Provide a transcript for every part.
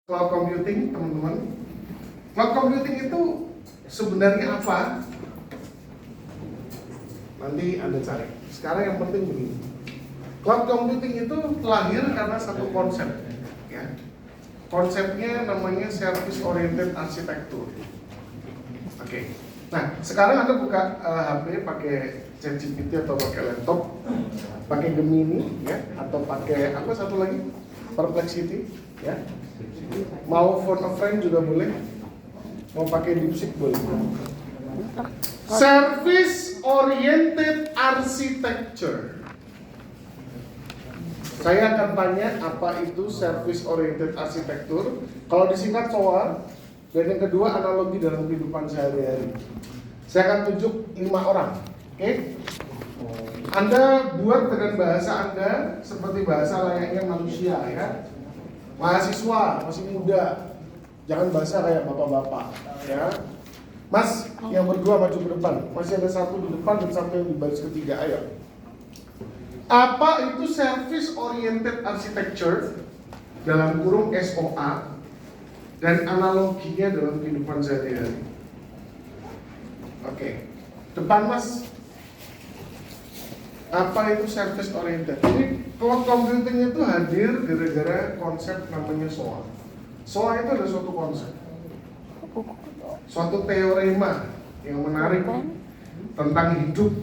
Cloud computing, teman-teman. Cloud computing itu sebenarnya apa? Nanti Anda cari. Sekarang yang penting begini. Cloud computing itu lahir karena satu konsep, ya. Konsepnya namanya service oriented architecture. Oke. Nah, sekarang Anda buka HP pakai ChatGPT atau pakai laptop, pakai Gemini, ya, atau pakai apa satu lagi? Perplexity, ya. Mau phone a friend juga boleh. Mau pakai DeepSeek boleh. Service oriented architecture. Saya akan tanya apa itu service oriented architecture. Kalau disingkat SOA. Dan yang kedua analogi dalam kehidupan sehari-hari. Saya akan tunjuk 5 orang. Oke? Anda buat dengan bahasa Anda seperti bahasa layaknya manusia, ya. Mahasiswa, masih muda. Jangan bahasa kayak bapak-bapak, ya. Mas, yang berdua maju ke depan. Masih ada satu di depan dan satu yang di baris ketiga, ayo. Apa itu service oriented architecture dalam kurung SOA dan analoginya dalam kehidupan sehari-hari? Oke. Depan, Mas. Apa itu service oriented? Ini cloud computing itu hadir gara-gara konsep namanya SOA. SOA itu adalah suatu konsep, suatu teorema yang menarik tentang hidup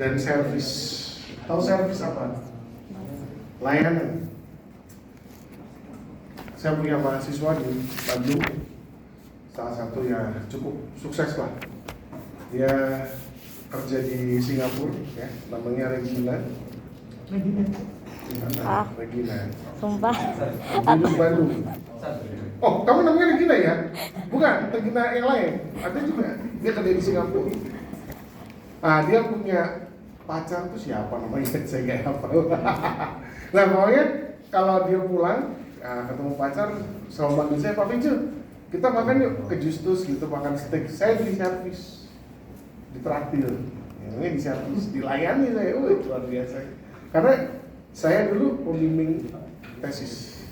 dan service. Tahu service apa? Layanan. Saya punya mahasiswa di Bandung, salah satu ya cukup sukses lah. Dia kerja di Singapura, ya, namanya Regina. Regina. Sumpah. Di Bandung. Oh, kamu namanya Regina ya? Bukan, Regina yang lain. Ada juga. Dia kerja di Singapura. Nah, dia punya pacar tuh siapa namanya? Saya nggak hafal. Nah, pokoknya kalau dia pulang, ketemu pacar, selalu panggil saya Pak Pincu. Kita makan yuk ke Justus gitu, makan steak. Saya di servis, ditraktir. Ini di servis, dilayani saya. Luar biasa. Karena saya dulu pembimbing tesis.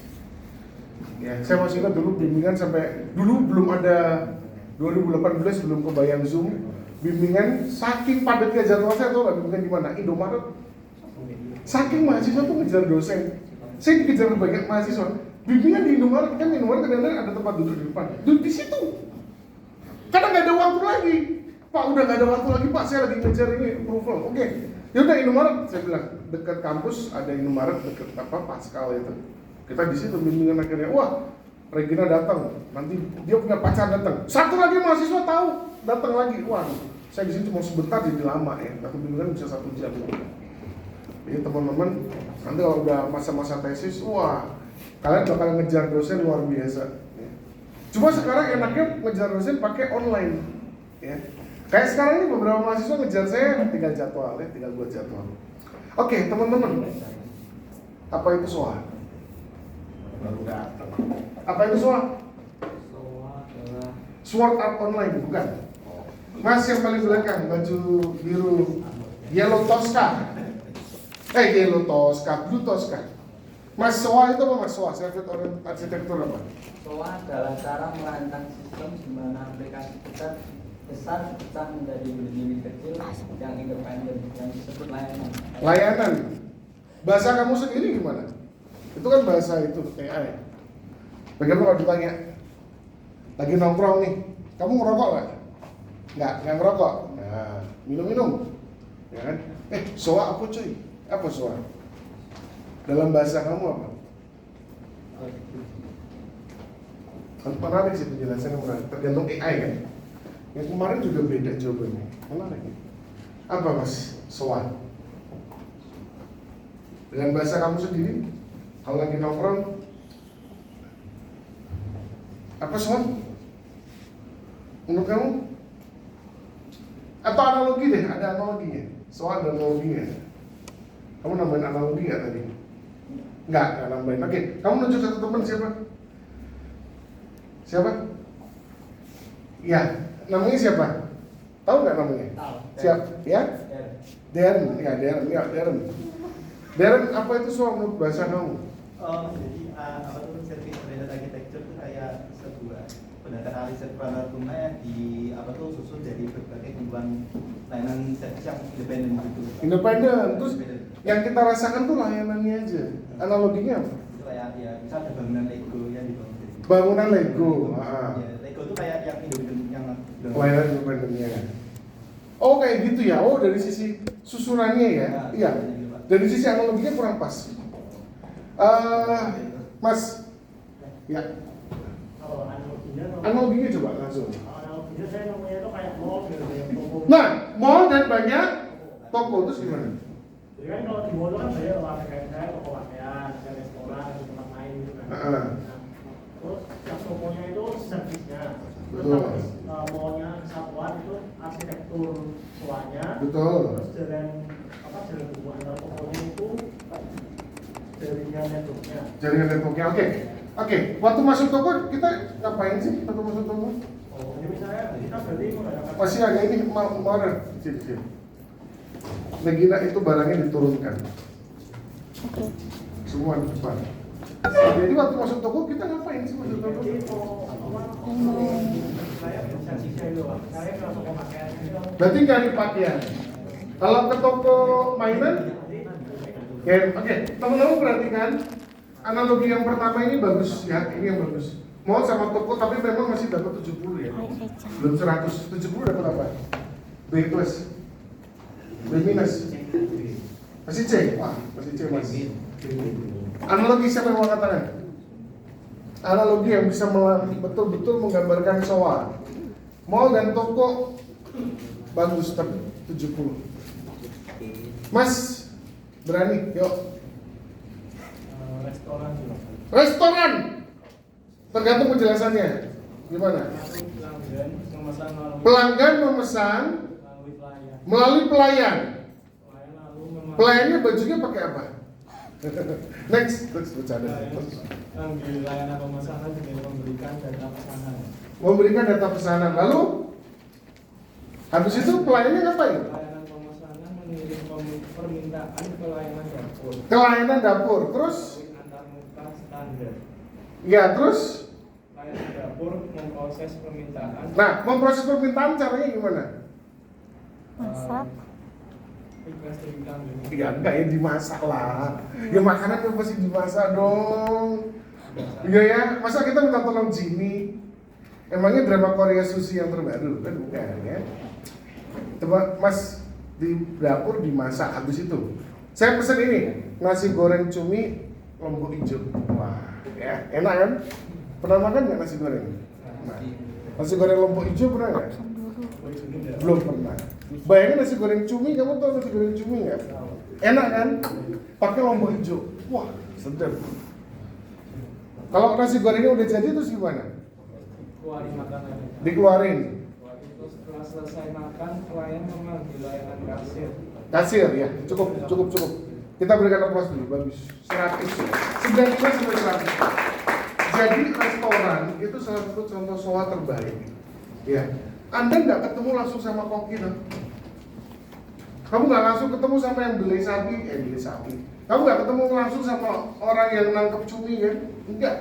Ya, saya masih ingat dulu bimbingan sampai dulu belum ada 2018 belum kebayang Zoom. Bimbingan saking padatnya jadwal saya, tahu nggak bimbingan di mana? Indomaret. Saking mahasiswa tuh ngejar dosen, saya dikejar banyak mahasiswa. Bimbingan di Indomaret, kan Indomaret kadang-kadang ada tempat duduk di depan, duduk di situ. Karena nggak ada waktu lagi. Pak, udah nggak ada waktu lagi Pak, saya lagi ngejar ini approval. Oke, yaudah Indomaret, saya bilang dekat kampus ada Indomaret dekat apa Pascal itu. Kita di situ bimbingan akhirnya, wah Regina datang, nanti dia punya pacar datang. Satu lagi mahasiswa tahu, datang lagi, wah saya di sini cuma sebentar jadi lama ya, satu bimbingan bisa 1 jam. Jadi teman-teman, nanti kalau udah masa-masa tesis, wah kalian bakal ngejar dosen luar biasa. Ya. Cuma sekarang enaknya ngejar dosen pakai online. Ya. Kayak sekarang ini beberapa mahasiswa ngejar saya tinggal jadwal, ya, tinggal buat jadwal. Oke, teman-teman, apa itu SOA? Apa itu SOA? Sword Art Online, bukan? Mas yang paling belakang, baju biru, Yellow Tosca. Yellow Tosca, Blue Tosca. Mas, SOA itu apa Mas? SOA, Service Oriented Architecture apa? SOA adalah cara merancang sistem di mana aplikasi kita besar pecah menjadi unit kecil yang independen yang disebut layanan. Layanan. Bahasa kamu sendiri gimana? Itu kan bahasa itu AI. Bagaimana kalau ditanya, lagi nongkrong nih, kamu ngerokok nggak? Nggak ngerokok. Nah, minum-minum, ya kan? SOA apa cuy? Apa SOA? Dalam bahasa kamu apa? Kan menarik sih penjelasannya, menarik. Tergantung AI kan. Yang kemarin juga beda jawabannya. Menarik. Apa Mas SOA? Dengan bahasa kamu sendiri, kalau lagi nongkrong, apa SOA? Menurut kamu? Atau analogi deh, ada analoginya. SOA ada analoginya. Kamu nambahin analogi nggak tadi? Nggak nambahin. Oke, kamu nunjuk satu teman siapa? Siapa? Ya, namanya siapa? Tahu nggak namanya? Tahu. Siap? Ya? Darren. Ya, Darren. Ya, Darren. Darren, apa itu SOA menurut bahasa kamu? Jadi apa tuh service oriented data riset peralatan tunai di apa tuh susun dari berbagai kumpulan layanan servis yang independen gitu. Independen, terus yang kita rasakan tuh layanannya aja. Analoginya apa? Itu kayak ya misal ada bangunan Lego yang dibangun dari Bangunan Lego. ya, Lego tuh kayak yang independen yang Layanan independennya. Oh kayak gitu ya. Oh dari sisi susunannya ya. Iya. Dari sisi analoginya kurang pas. Mas, ya. Kalau analoginya Coba langsung. analoginya saya namanya itu kayak mall gitu ya, toko. Nah, mall dan banyak toko terus gimana? Jadi kan kalau di mall itu kan banyak lah kayak saya toko pakaian, ada restoran, ada tempat main gitu kan. Nah, terus yang tokonya itu servisnya, terus Betul. mallnya kesatuan itu arsitektur tuanya. Betul. Terus jalan hubungan antar tokonya itu jaringan networknya. Jaringan networknya. Oke. Waktu masuk toko kita ngapain sih? Waktu masuk toko? Oh, jadi misalnya kita berarti menggunakan Masih agak ini mau ada. Sini. Megina itu barangnya diturunkan. Oke. Semua di depan. Jadi waktu masuk toko kita ngapain sih masuk toko? jadi kalau saya bisa sisa itu, saya ke toko pakaian itu. Berarti cari pakaian. Kalau ke toko mainan, ya, oke. Teman-teman perhatikan analogi yang pertama ini bagus ya, ini yang bagus. Mau sama toko tapi memang masih dapat 70 ya. Belum 100. 70 dapat apa? B plus. B minus. Masih C. Wah, masih C mas. Analogi siapa yang mau katakan? Analogi yang bisa betul-betul menggambarkan SOA. Mall dan toko bagus tapi 70. Mas, berani, yuk. Restoran juga. Restoran. Tergantung penjelasannya. Gimana? Pelanggan memesan Pelanggan memesan melalui pelayan. melalui pelayan. Pelayan lalu memesan. Pelayannya bajunya pakai apa? Next, bercanda. Yang di layanan pemesanan dengan memberikan data pesanan. Memberikan data pesanan. Lalu habis itu pelayannya ngapain? Layanan pemesanan mengirim permintaan ke layanan dapur. Ke layanan dapur. Terus? Antar muka standar. Ya, terus? Layanan dapur memproses permintaan. Nah, memproses permintaan caranya gimana? Masak. Request income gitu. Ya enggak ya dimasak lah. Ya makanan kan pasti dimasak dong. Iya ya, masa kita minta tolong Jimmy? Emangnya drama Korea Sushi yang terbaru kan bukan ya? Coba Mas di dapur dimasak habis itu. Saya pesen ini nasi goreng cumi lombok hijau. Wah, ya enak kan? Pernah makan nggak nasi goreng? Nah, nasi goreng lombok hijau pernah nggak? Belum pernah. Bayangin nasi goreng cumi, kamu tahu nasi goreng cumi nggak? Enak kan? Pakai lombok hijau. Wah, sedap. Kalau nasi gorengnya udah jadi terus gimana? Keluarin makanan. Dikeluarin. Terus setelah selesai makan, klien memanggil layanan kasir. Kasir ya, cukup. Kita berikan aplaus dulu, bagus. 100 ya. 95 sampai 100. Jadi restoran itu salah satu contoh SOA terbaik. Ya, Anda nggak ketemu langsung sama koki dong. Kamu nggak langsung ketemu sama yang beli sapi. Kamu nggak ketemu langsung sama orang yang nangkep cumi ya, enggak.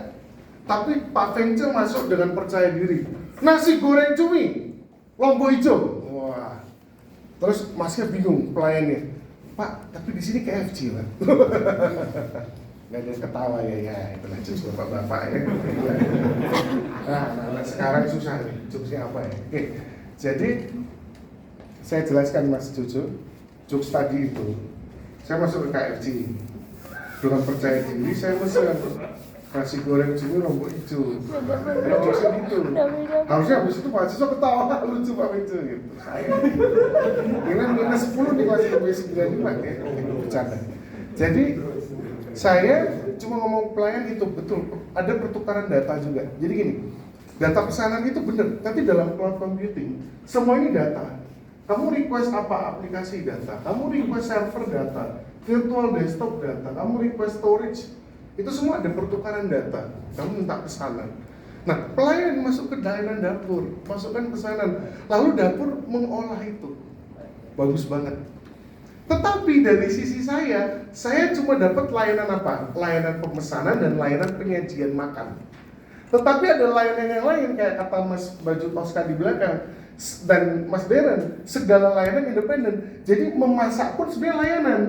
Tapi Pak Fengce masuk dengan percaya diri. Nasi goreng cumi, lombok hijau. Wah. Terus masnya bingung pelayannya. Pak, tapi di sini KFC lah. Gak ada ketawa ya itulah jokes bapak-bapak ya. Nah, sekarang susah nih, jokesnya apa ya? Oke, jadi saya jelaskan Mas Jojo, jokes tadi itu. Saya masuk ke KFC dengan percaya diri, saya mesen nasi goreng cumi lombok hijau. Ya, jokesnya gitu. Harusnya habis itu Pak Jojo ketawa, lucu Pak Jojo gitu. Saya ini minus 10 di kelas lebih 95 ya, bercanda. Jadi saya cuma ngomong pelayan itu betul, ada pertukaran data juga. Jadi gini, data pesanan itu benar, tapi dalam cloud computing semua ini data. Kamu request apa? Aplikasi data. Kamu request server data, virtual desktop data. Kamu request storage, itu semua ada pertukaran data. Kamu minta pesanan. Nah, pelayan masuk ke layanan dapur, masukkan pesanan, lalu dapur mengolah itu. Bagus banget. Tetapi dari sisi saya cuma dapat layanan apa? Layanan pemesanan dan layanan penyajian makan. Tetapi ada layanan yang lain kayak kata Mas Baju Tosca di belakang dan Mas Darren, segala layanan independen. Jadi memasak pun sebenarnya layanan,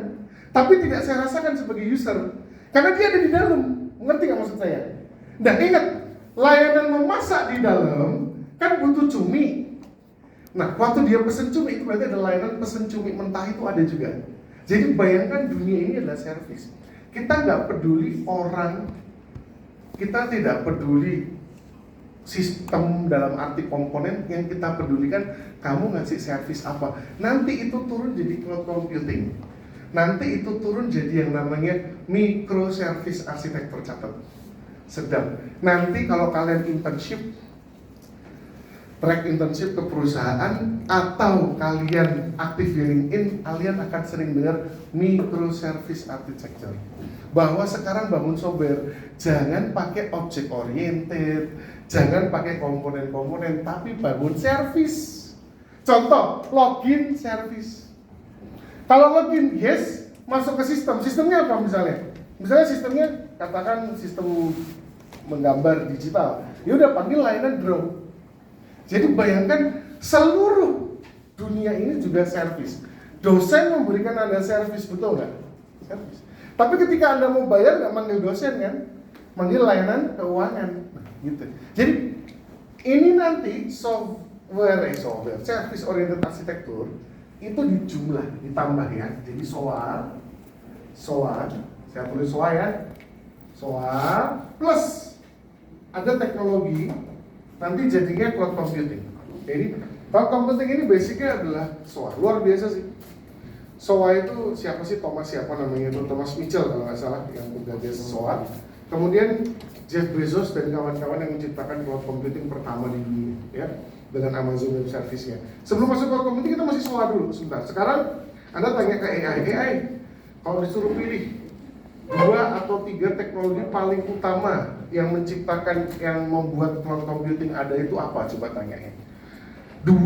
tapi tidak saya rasakan sebagai user karena dia ada di dalam. Ngerti nggak maksud saya? Nah ingat, layanan memasak di dalam kan butuh cumi. Nah waktu dia pesen cumi itu berarti ada layanan pesen cumi mentah itu ada juga. Jadi bayangkan dunia ini adalah service. Kita nggak peduli orang, kita tidak peduli sistem dalam arti komponen, yang kita pedulikan kamu ngasih servis apa. Nanti itu turun jadi cloud computing. Nanti itu turun jadi yang namanya microservice arsitektur, catat. Sedang. Nanti kalau kalian internship, track internship ke perusahaan atau kalian aktif di LinkedIn, kalian akan sering dengar microservice architecture. Bahwa sekarang bangun software jangan pakai object oriented, jangan pakai komponen-komponen, tapi bangun service. Contoh, login service. Kalau login, yes, masuk ke sistem. Sistemnya apa misalnya? Misalnya sistemnya katakan sistem menggambar digital. Ya udah panggil layanan draw. Jadi bayangkan seluruh dunia ini juga service. Dosen memberikan Anda service, betul nggak? Service. Tapi ketika Anda mau bayar nggak manggil dosen kan? Manggil layanan keuangan. Nah, gitu. Jadi ini nanti software service oriented arsitektur itu dijumlah, ditambah ya. Jadi SOA, saya tulis SOA ya. SOA plus ada teknologi, nanti jadinya cloud computing. Jadi cloud computing ini basicnya adalah SOA, luar biasa sih. SOA itu siapa sih? Siapa namanya itu? Thomas Mitchell kalau nggak salah yang menggagas SOA. Kemudian Jeff Bezos dan kawan-kawan yang menciptakan cloud computing pertama di dunia, ya, dengan Amazon Web Service-nya. Sebelum masuk cloud computing kita masih SOA dulu sebentar. Sekarang Anda tanya ke AI, kalau disuruh pilih 2 atau 3 teknologi paling utama yang menciptakan, yang membuat cloud computing ada itu apa? Coba tanyain. 2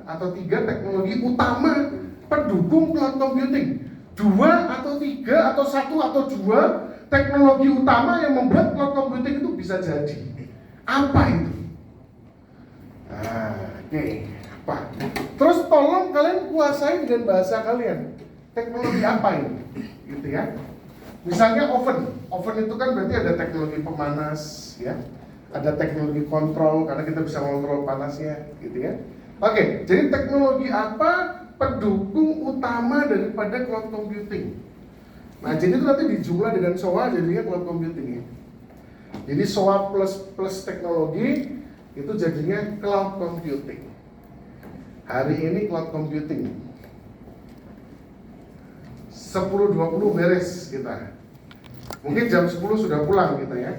atau 3 teknologi utama pendukung cloud computing. 2 atau 3 atau 1 atau 2 teknologi utama yang membuat cloud computing itu bisa jadi. Apa itu? Oke. Apa? Terus tolong kalian kuasai dengan bahasa kalian. Teknologi apa ini? Gitu ya. Misalnya oven itu kan berarti ada teknologi pemanas, ya, ada teknologi kontrol karena kita bisa mengontrol panasnya, gitu ya. Oke, jadi teknologi apa pendukung utama daripada cloud computing? Nah, jadi itu nanti dijumlah dengan SOA jadinya cloud computing ya. Jadi SOA plus teknologi itu jadinya cloud computing. Hari ini cloud computing 10.20 beres kita. Mungkin jam 10 sudah pulang kita ya.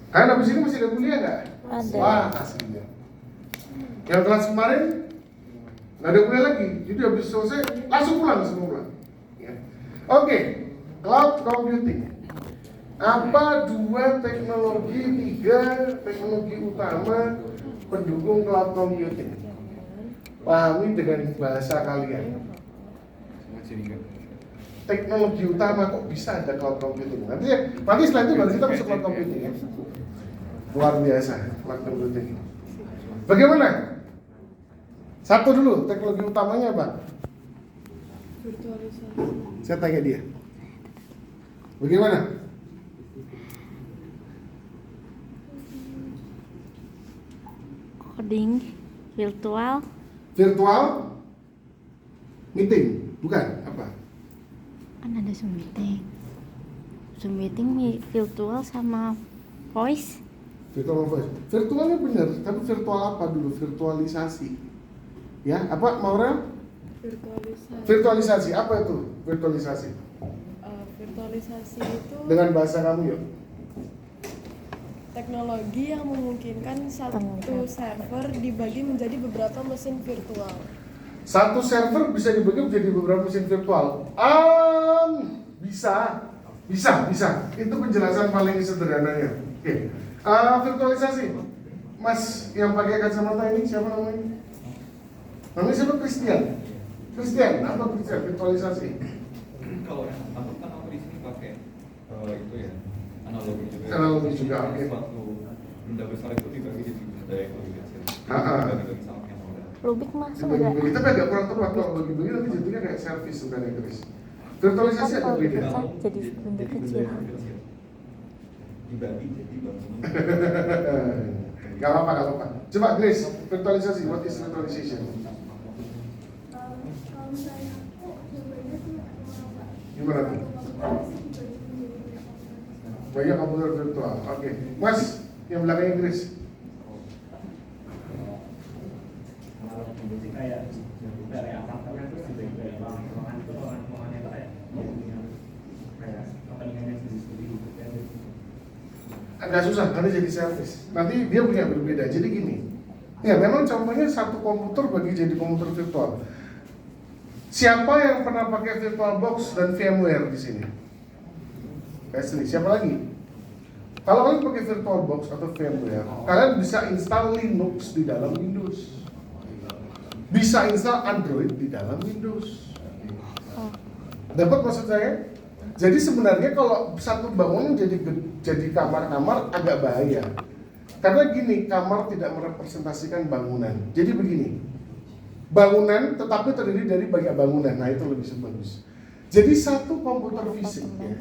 Kalian habis ini masih ada kuliah nggak? Ada. Wah, aslinya. Yang kelas kemarin nggak ada kuliah lagi, jadi habis selesai langsung pulang semua. Ya. Oke, cloud computing. Apa 2 teknologi, 3 teknologi utama pendukung cloud computing? Pahami dengan bahasa kalian. Teknologi utama kok bisa ada cloud computing. Nanti setelah itu baru kita masuk cloud computing ya. Luar biasa cloud computing. Bagaimana? Satu dulu, teknologi utamanya apa? Virtualisasi. Saya tanya dia. Bagaimana? Coding virtual. Virtual meeting, bukan apa? Kan ada Zoom meeting. Zoom meeting virtual sama voice. Virtual voice. Virtualnya benar, tapi virtual apa dulu? Virtualisasi. Ya, apa Maura? Virtualisasi. Apa itu virtualisasi? Virtualisasi itu Dengan bahasa kamu yuk. teknologi yang memungkinkan satu server dibagi menjadi beberapa mesin virtual. Satu server bisa dibagi menjadi beberapa mesin virtual. Bisa. Itu penjelasan paling sederhananya. Oke. Virtualisasi. Mas yang pakai kacamata ini siapa namanya? Namanya siapa? Christian. Apa virtualisasi? Kalau aku kan di sini pakai itu ya analogi juga. Analogi juga, oke. Suatu benda besar itu dibagi jadi benda yang lebih kecil. Ah. Dibagi sama yang modal. Rubik masuk Bagi nggak? tapi agak kurang tepat kalau bagi-bagi nanti jatuhnya kayak servis sebenarnya Chris. Virtualisasi agak Kalau beda. besar jadi benda kecil. Dibagi jadi bangunan. Gak apa-apa. Coba Grace, virtualisasi, what is virtualization? Gimana tuh? Banyak komputer virtual. Oke, Mas, yang belakangnya Grace. kayak dari apartemen terus juga kayak ruangan itu ruangannya itu kayak kepentingannya sendiri gitu kan. Agak susah, nanti jadi servis. Nanti dia punya berbeda. Jadi gini, ya memang contohnya satu komputer bagi jadi komputer virtual. Siapa yang pernah pakai VirtualBox dan VMware di sini? Asli, siapa lagi? Kalau kalian pakai VirtualBox atau VMware, kalian bisa install Linux di dalam Windows, bisa install Android di dalam Windows. Dapat maksud saya? Jadi sebenarnya kalau satu bangunan jadi kamar-kamar agak bahaya. Karena gini, kamar tidak merepresentasikan bangunan. Jadi begini, bangunan tetapi terdiri dari banyak bangunan. Nah itu lebih bagus. Jadi satu komputer fisik ya,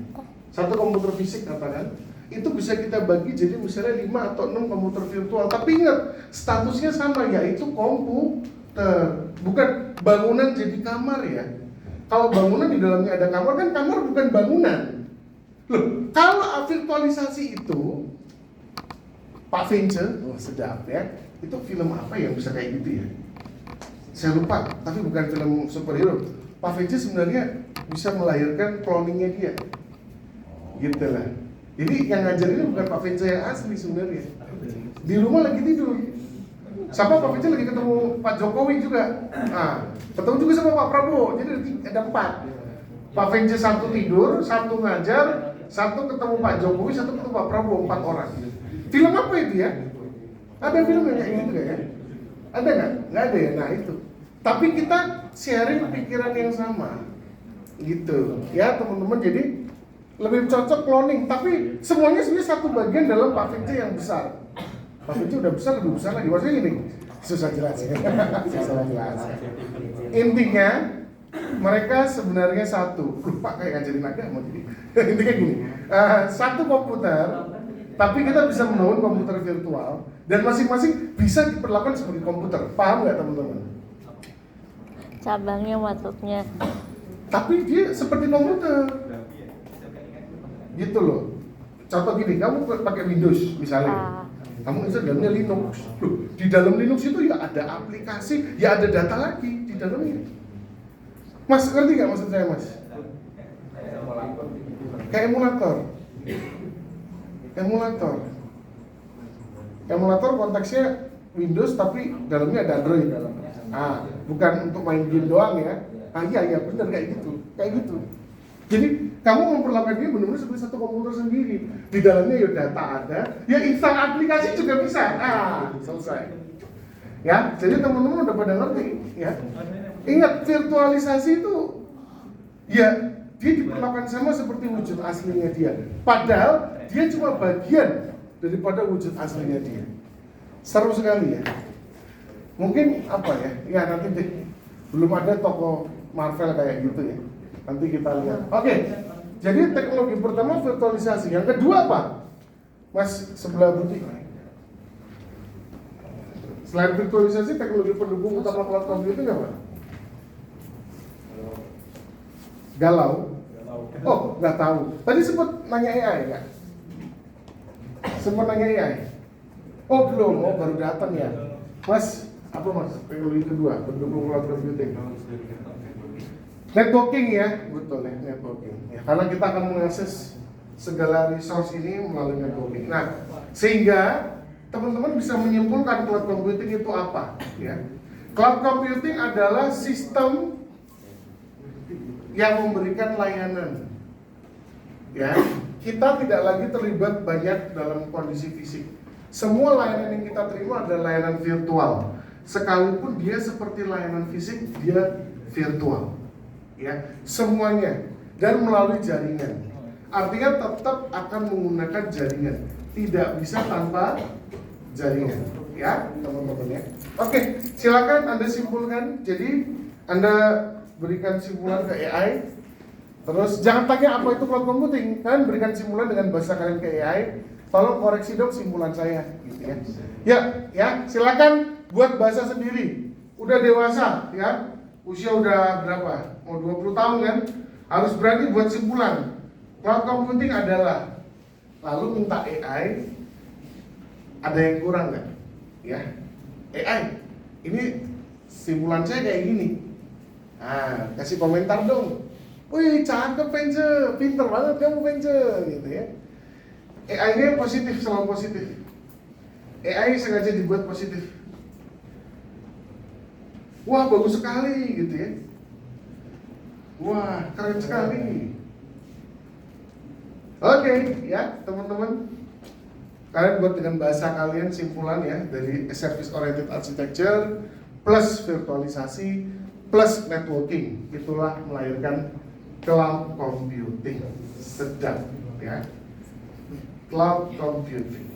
satu komputer fisik katakan itu bisa kita bagi jadi misalnya 5 atau 6 komputer virtual. Tapi ingat, statusnya sama, yaitu komputer, bukan bangunan jadi kamar ya. Kalau bangunan di dalamnya ada kamar, kan kamar bukan bangunan. Loh, kalau virtualisasi itu Pak Vince, oh sedap ya. Itu film apa yang bisa kayak gitu ya? Saya lupa, tapi bukan film superhero. Pak Vince sebenarnya bisa melahirkan cloningnya dia. Gitu lah. Jadi yang ngajarin bukan Pak Vince yang asli sebenarnya. Di rumah lagi tidur. Siapa Pak Vince lagi ketemu Pak Jokowi juga. Nah, ketemu juga sama Pak Prabowo. Jadi ada 4. Pak Vince satu tidur, satu ngajar, satu ketemu Pak Jokowi, satu ketemu Pak Prabowo, 4 orang. Film apa itu ya? Ada film yang kayak gitu ya? Ada nggak? Nggak ada ya. Nah itu. Tapi kita sharing pikiran yang sama, gitu. Ya teman-teman. Jadi lebih cocok cloning. Tapi semuanya sebenarnya satu bagian dalam Pak Vince yang besar. Pak Vince udah besar, lebih besar lagi. Maksudnya gini, susah jelasin. Susah jelasin. Intinya mereka sebenarnya satu. Pak kayak ngajarin agama jadi. Intinya gini, satu komputer. Tapi kita bisa membangun komputer virtual dan masing-masing bisa diperlakukan sebagai komputer. Paham nggak teman-teman? Cabangnya maksudnya. Tapi dia seperti komputer. Gitu loh. Contoh gini, kamu pakai Windows misalnya. Kamu install dalamnya Linux. Loh, di dalam Linux itu ya ada aplikasi, ya ada data lagi di dalamnya. Mas, ngerti nggak maksud saya, Mas? Kayak emulator. Emulator konteksnya Windows tapi dalamnya ada Android. Bukan untuk main game doang ya. Iya benar kayak gitu. Jadi kamu memperlakukan dia benar-benar seperti satu komputer sendiri. Di dalamnya ya data ada, ya install aplikasi juga bisa. Selesai. Ya, jadi teman-teman udah pada ngerti ya. Ingat, virtualisasi itu ya dia diperlakukan sama seperti wujud aslinya dia. Padahal dia cuma bagian daripada wujud aslinya dia. Seru sekali ya. Mungkin apa ya? Ya nanti deh. Belum ada toko Marvel kayak gitu ya. Nanti kita lihat. Oke. Jadi teknologi pertama virtualisasi. Yang kedua apa? Mas sebelah Budi. Selain virtualisasi, teknologi pendukung utama cloud computing apa? Galau. Oh, nggak tahu. Tadi sempat nanya AI nggak? Sempat nanya AI? Oh belum, baru datang ya. Mas, apa mas? Teknologi kedua, pendukung cloud computing. Networking ya, betul ya, networking. Ya, karena kita akan mengakses segala resource ini melalui networking. Nah, sehingga teman-teman bisa menyimpulkan cloud computing itu apa? Ya, cloud computing adalah sistem yang memberikan layanan. Ya, kita tidak lagi terlibat banyak dalam kondisi fisik. Semua layanan yang kita terima adalah layanan virtual. Sekalipun dia seperti layanan fisik, dia virtual. Ya, semuanya dan melalui jaringan. Artinya tetap akan menggunakan jaringan. Tidak bisa tanpa jaringan, ya teman-teman ya. Oke, silakan Anda simpulkan. Jadi Anda berikan simpulan ke AI. Terus jangan tanya apa itu cloud computing, kalian berikan simpulan dengan bahasa kalian ke AI. Tolong koreksi dong simpulan saya, gitu ya. Ya, silakan buat bahasa sendiri. Udah dewasa, ya. Usia udah berapa? Mau 20 tahun kan? Harus berani buat simpulan. Cloud computing adalah, lalu minta AI. Ada yang kurang nggak? Ya, AI. Ini simpulan saya kayak gini. Nah, kasih komentar dong. Wih, cakep Pence, pinter banget kamu Pence, gitu ya. AI-nya positif, selalu positif. AI sengaja dibuat positif. Wah, bagus sekali, gitu ya. Wah, keren sekali. Oke, ya teman-teman. Kalian buat dengan bahasa kalian simpulan ya dari service oriented architecture plus virtualisasi plus networking. Itulah melahirkan cloud computing. Sedap ya. Cloud computing.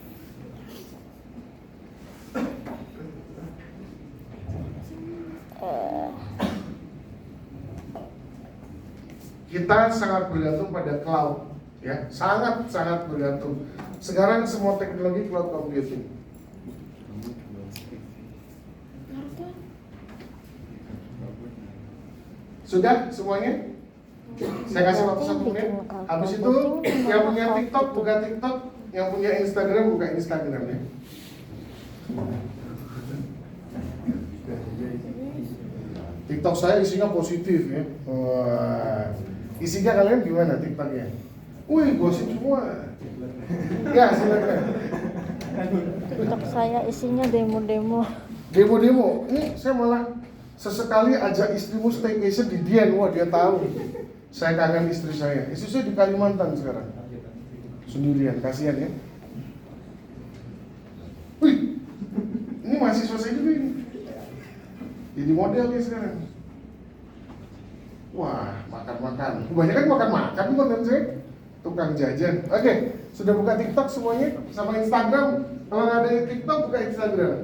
Kita sangat bergantung pada cloud ya, sangat bergantung. Sekarang semua teknologi cloud computing. Sudah semuanya? Saya kasih waktu 1 menit. Habis itu yang punya TikTok buka TikTok, yang punya Instagram buka Instagram ya. TikTok saya isinya positif ya. Wah. Isinya kalian gimana TikToknya? Wih, gosip semua. Ya, silakan. TikTok saya isinya demo-demo. Demo-demo. Ini saya malah sesekali ajak istrimu staycation di Dieng. Wah, dia tahu. Saya kangen istri saya. Istri saya di Kalimantan sekarang. Sendirian, kasihan ya. Wih, ini mahasiswa saya juga ini. Jadi model dia sekarang. Wah, makan-makan. Kebanyakan makan-makan konten saya. Tukang jajan. Oke, sudah buka TikTok semuanya? Sama Instagram? Kalau nggak ada TikTok, buka Instagram.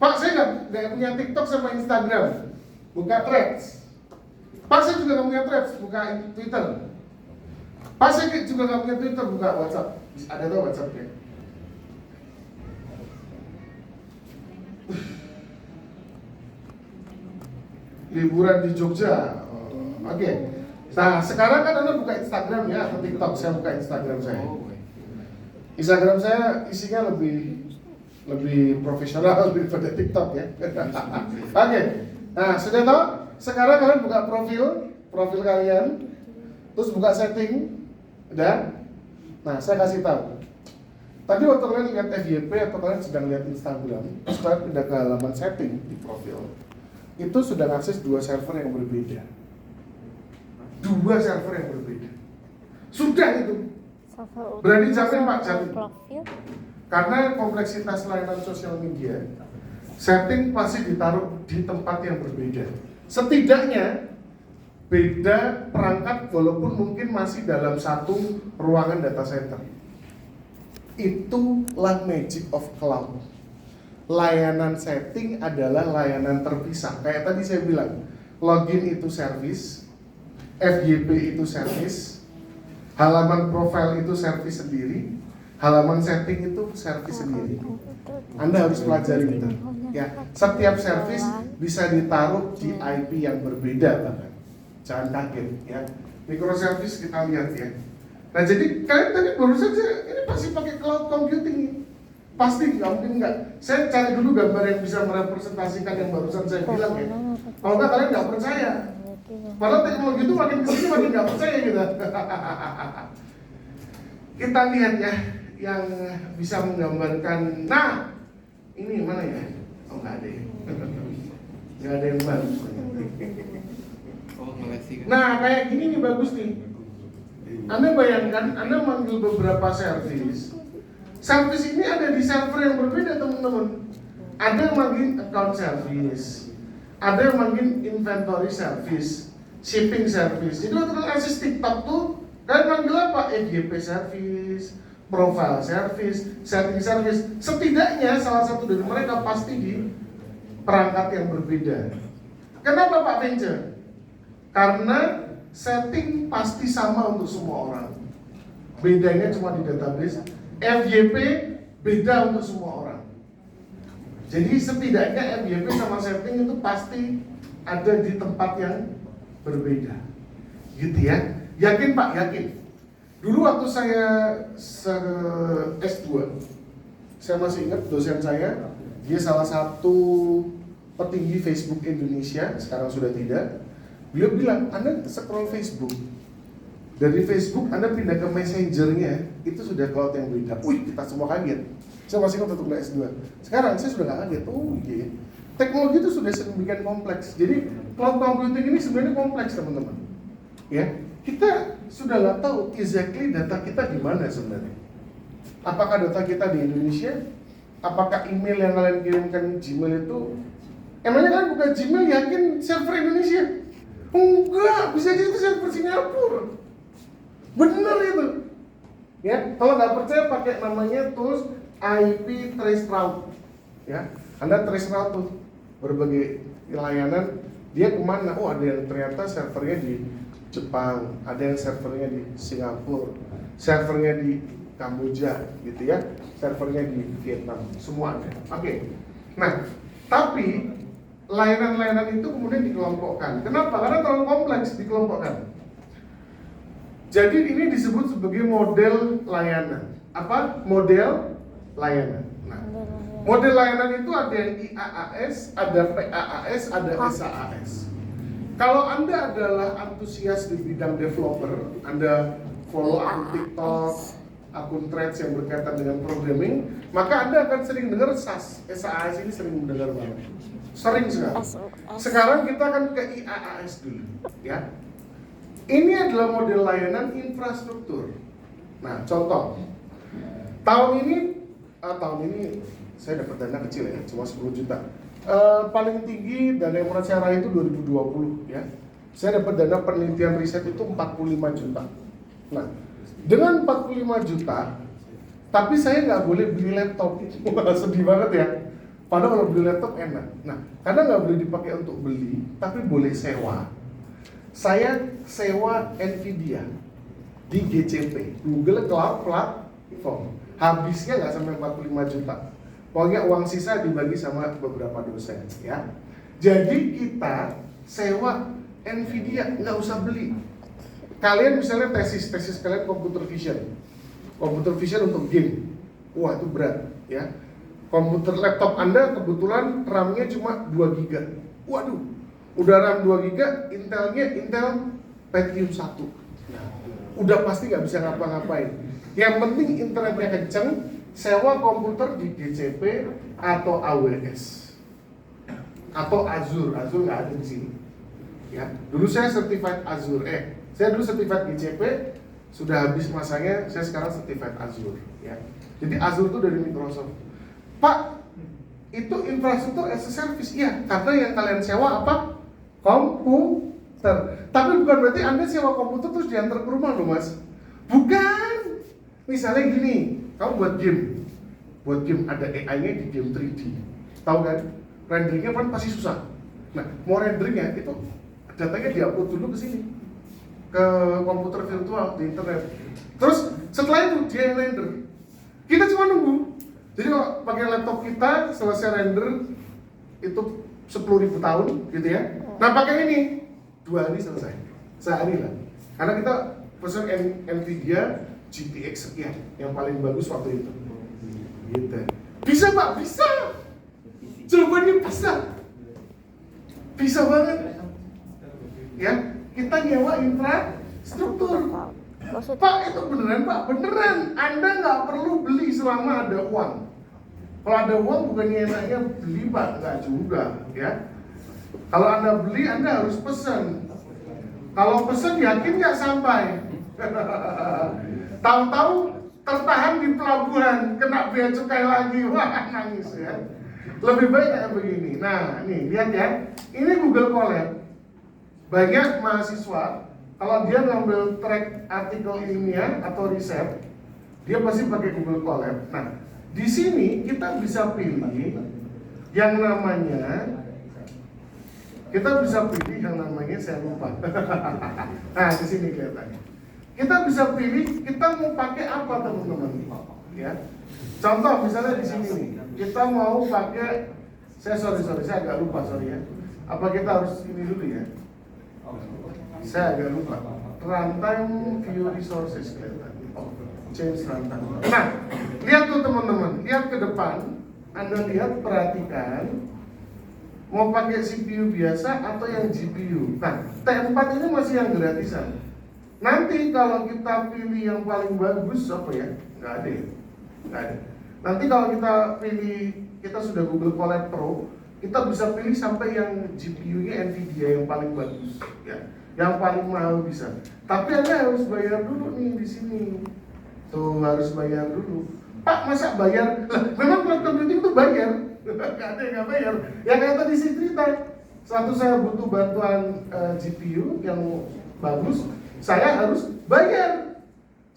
Pak, saya nggak punya TikTok sama Instagram. Buka Threads. Pak, saya juga nggak punya Threads. Buka Twitter. Pak, saya juga nggak punya Twitter. Buka WhatsApp. Ada tuh WhatsApp ya? Liburan di Jogja. Oke. Nah, sekarang kan Anda buka Instagram ya atau TikTok. Saya buka Instagram saya. Instagram saya isinya lebih profesional daripada TikTok ya. Oke. Nah, sudah tahu? Sekarang kalian buka profil kalian, terus buka setting, udah. Nah, saya kasih tahu. Tadi waktu kalian lihat FYP atau kalian sedang lihat Instagram, terus kalian pindah ke halaman setting di profil. Itu sudah ngakses 2 server yang berbeda. 2 server yang berbeda. Sudah itu. Berani jamin Pak, jamin. Karena kompleksitas layanan sosial media, setting pasti ditaruh di tempat yang berbeda. Setidaknya beda perangkat walaupun mungkin masih dalam satu ruangan data center. Itulah magic of cloud. Layanan setting adalah layanan terpisah. Kayak tadi saya bilang, login itu service, FYP itu service, halaman profile itu service sendiri, halaman setting itu service sendiri. Anda harus pelajari itu. Ya, setiap service bisa ditaruh di IP yang berbeda, bahkan. Jangan kaget ya. Microservice kita lihat ya. Nah, jadi kalian tadi baru saja ini pasti pakai cloud computing ini. Pasti nggak mungkin nggak. Saya cari dulu gambar yang bisa merepresentasikan yang barusan saya bilang ya. Kalau nggak kalian nggak percaya. Padahal teknologi itu makin kesini makin nggak percaya kita. Kita lihat ya yang bisa menggambarkan. Nah, ini mana ya? Oh, nggak ada ya. Nggak ada yang baru. Nah, kayak gini nih bagus nih. Anda bayangkan, Anda manggil beberapa service. Service ini ada di server yang berbeda, teman-teman. Ada yang manggil account service, ada yang manggil inventory service, shipping service. Jadi waktu akses TikTok tuh, kalian manggil apa? FYP service, profile service, setting service. Setidaknya salah satu dari mereka pasti di perangkat yang berbeda. Kenapa Pak Venture? Karena setting pasti sama untuk semua orang. Bedanya cuma di database. FYP beda untuk semua orang. Jadi setidaknya FYP sama setting itu pasti ada di tempat yang berbeda. Gitu ya. Yakin Pak? Yakin. Dulu waktu saya S2, saya masih ingat dosen saya, dia salah satu petinggi Facebook Indonesia, sekarang sudah tidak. Beliau bilang, Anda scroll Facebook, dari Facebook Anda pindah ke Messenger-nya, itu sudah cloud yang beda. Wih, kita semua kaget. Saya masih ingat waktu S2. Sekarang saya sudah nggak kaget. Oh iya, teknologi itu sudah sedemikian kompleks. Jadi cloud computing ini sebenarnya kompleks teman-teman. Ya, kita sudah nggak tahu exactly data kita di mana sebenarnya. Apakah data kita di Indonesia? Apakah email yang kalian kirimkan Gmail itu? Emangnya kan bukan Gmail yakin server Indonesia? Enggak, bisa jadi itu server Singapura. Bener itu. Ya, kalau nggak percaya pakai namanya tools IP trace route. Ya, Anda trace route tuh berbagai layanan dia kemana? Oh, ada yang ternyata servernya di Jepang, ada yang servernya di Singapura, servernya di Kamboja, gitu ya, servernya di Vietnam, semua ada. Oke. Nah, tapi layanan-layanan itu kemudian dikelompokkan. Kenapa? Karena terlalu kompleks dikelompokkan. Jadi ini disebut sebagai model layanan. Apa? Model layanan. Nah, model layanan itu ada yang IaaS, ada PaaS, ada SaaS. Kalau Anda adalah antusias di bidang developer, Anda follow akun TikTok, akun Threads yang berkaitan dengan programming, maka Anda akan sering dengar SaaS. SaaS ini sering mendengar banget. Sering sekali. Sekarang kita akan ke IaaS dulu, ya. Ini adalah model layanan infrastruktur. Nah, contoh. Tahun ini saya dapat dana kecil ya, cuma 10 juta. Paling tinggi dana yang pernah saya raih itu 2020 ya. Saya dapat dana penelitian riset itu 45 juta. Nah, dengan 45 juta, tapi saya nggak boleh beli laptop. Sedih banget ya. Padahal kalau beli laptop enak. Nah, karena nggak boleh dipakai untuk beli, tapi boleh sewa. Saya sewa Nvidia di GCP, Google Cloud Platform. Habisnya nggak sampai 45 juta. Pokoknya uang sisa dibagi sama beberapa dosen, ya. Jadi kita sewa Nvidia, nggak usah beli. Kalian misalnya tesis kalian computer vision untuk game, wah itu berat, ya. Komputer laptop Anda kebetulan RAM-nya cuma 2 GB. Waduh, udah RAM 2 GB, Intel Pentium 1. Nah, udah pasti nggak bisa ngapa-ngapain. Yang penting internetnya kenceng, sewa komputer di GCP atau AWS atau Azure nggak ada di sini. Ya, dulu saya certified Azure. Saya dulu certified GCP, sudah habis masanya, saya sekarang certified Azure. Ya, jadi Azure itu dari Microsoft. Pak, itu infrastruktur as a service, iya. Karena yang kalian sewa apa? Komputer. Tapi bukan berarti Anda sewa komputer terus diantar ke rumah loh mas. Bukan. Misalnya gini, kamu buat game ada AI-nya di game 3D, tahu kan? Renderingnya kan pasti susah. Nah, mau renderingnya itu datanya diupload dulu ke sini, ke komputer virtual di internet. Terus setelah itu dia yang render. Kita cuma nunggu. Jadi kalau pakai laptop kita selesai render itu 10.000 tahun, gitu ya. Nah pakai ini 2 hari selesai, sehari lah. Karena kita pesan Nvidia GTX sekian, yang paling bagus waktu itu. Gitu. Bisa Pak, bisa. Jawabannya bisa banget. Ya, kita nyewa infrastruktur. Pak, itu beneran Pak, beneran. Anda nggak perlu beli selama ada uang. Kalau ada uang bukannya enaknya beli Pak, nggak juga, ya. Kalau Anda beli, Anda harus pesan. Kalau pesan yakin nggak sampai. Tahu-tahu tertahan di pelabuhan, kena bea cukai lagi, wah nangis ya. Lebih baik kayak begini. Nah, nih lihat ya, ini Google Colab. Banyak mahasiswa kalau dia ngambil track artikel ilmiah atau riset, dia pasti pakai Google Colab. Nah, di sini kita bisa pilih yang namanya saya lupa. Nah, di sini kelihatannya. Kita bisa pilih kita mau pakai apa teman-teman, ya. Contoh misalnya di sini nih, kita mau pakai, saya agak lupa ya. Apa kita harus ini dulu ya? Saya agak lupa. Runtime view resources kelihatan. Change runtime. Nah, lihat tuh teman-teman, lihat ke depan. Anda lihat, perhatikan. Mau pakai CPU biasa atau yang GPU. Nah, T4 ini masih yang gratisan. Nanti kalau kita pilih yang paling bagus apa ya? Nggak ada ya? Nggak ada. Nanti kalau kita pilih, kita sudah Google Colab Pro, kita bisa pilih sampai yang GPU-nya Nvidia yang paling bagus, ya, yang paling mahal bisa. Tapi Anda harus bayar dulu nih di sini. Tuh harus bayar dulu. Pak, masa bayar? Lah, memang cloud computing itu bayar. Gak ada yang nggak bayar. Ya kayak tadi sih cerita. Satu saya butuh bantuan GPU yang bagus, saya harus bayar.